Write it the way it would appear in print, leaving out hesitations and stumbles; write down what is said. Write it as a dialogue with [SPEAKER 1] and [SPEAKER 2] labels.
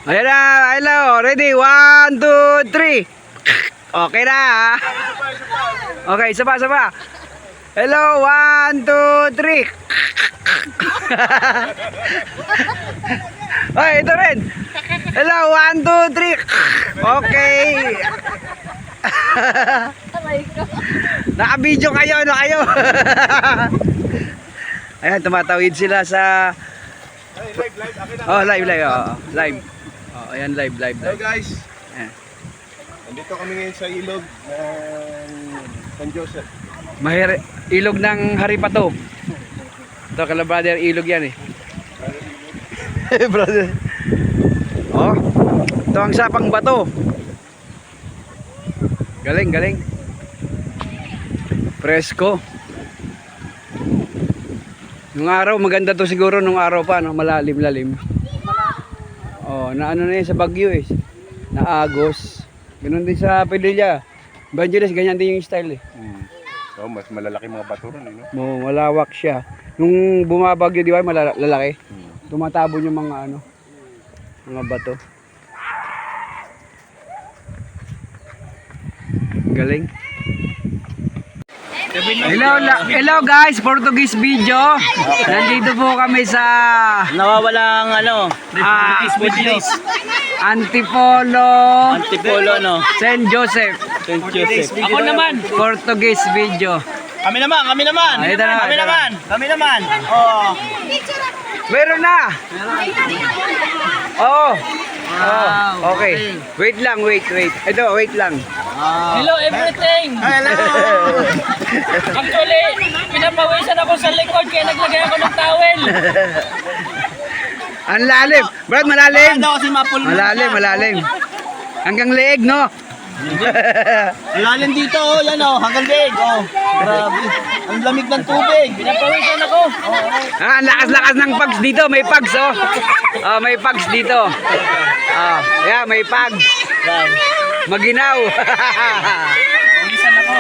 [SPEAKER 1] Ayan na, hello, ready? 1, 2, 3. Okay na. Okay, isa pa. Hello, 1, 2, 3. Ay, ito rin. Hello, 1, 2, 3. Okay. Naka-video kayo, ano kayo? Ayan, tumatawid sila sa... Oh, live. Oh, live. Oh, ayan, live.
[SPEAKER 2] Hello guys.
[SPEAKER 1] Ayan.
[SPEAKER 2] Nandito kami ngayon sa ilog ng San Joseph.
[SPEAKER 1] Ilog ng Haripato. Ito, kala brother, ilog yan eh. Brother. Oh, ito ang sapang bato. Galing. Presko. Nung araw, maganda to siguro nung araw pa, no? Malalim. Oh, na ano na yun sa Bagyo eh. Naagos. Ganun din sa Padilla. Evangelist, ganyan din yung style eh.
[SPEAKER 2] So, mas malalaki mga bato ron, no?
[SPEAKER 1] Malawak siya. Nung bumabagyo, di ba, malalaki. Tumatabon yung mga mga bato. Galing. Hello guys, Portuguese video. Nandito po kami sa
[SPEAKER 3] Nawawalang
[SPEAKER 1] Antipolo
[SPEAKER 3] Antipolo
[SPEAKER 1] Saint Joseph.
[SPEAKER 3] St. Joseph.
[SPEAKER 1] Ako naman, Portuguese video.
[SPEAKER 3] Kami naman.
[SPEAKER 1] Ito na.
[SPEAKER 3] Kami naman. Oh.
[SPEAKER 1] Meron na. Oh. Okay. Wait lang. Ito, wait lang.
[SPEAKER 4] Hello everything!
[SPEAKER 3] Hello.
[SPEAKER 4] Actually, pinapawisan ako sa likod kaya naglagay ako ng towel.
[SPEAKER 1] Ang lalim. Brad, malalim.
[SPEAKER 3] Ano kasi mapulmo.
[SPEAKER 1] Malalim. Hanggang leeg, no?
[SPEAKER 3] Lalim dito, yan hanggang leg. Grabe. Ang lamig ng tubig.
[SPEAKER 4] Pinapawisan ako.
[SPEAKER 1] Ang lakas-lakas ng pags dito. May pags, oh. May pags dito. May pags. Maginaw.
[SPEAKER 4] Pawisan ako.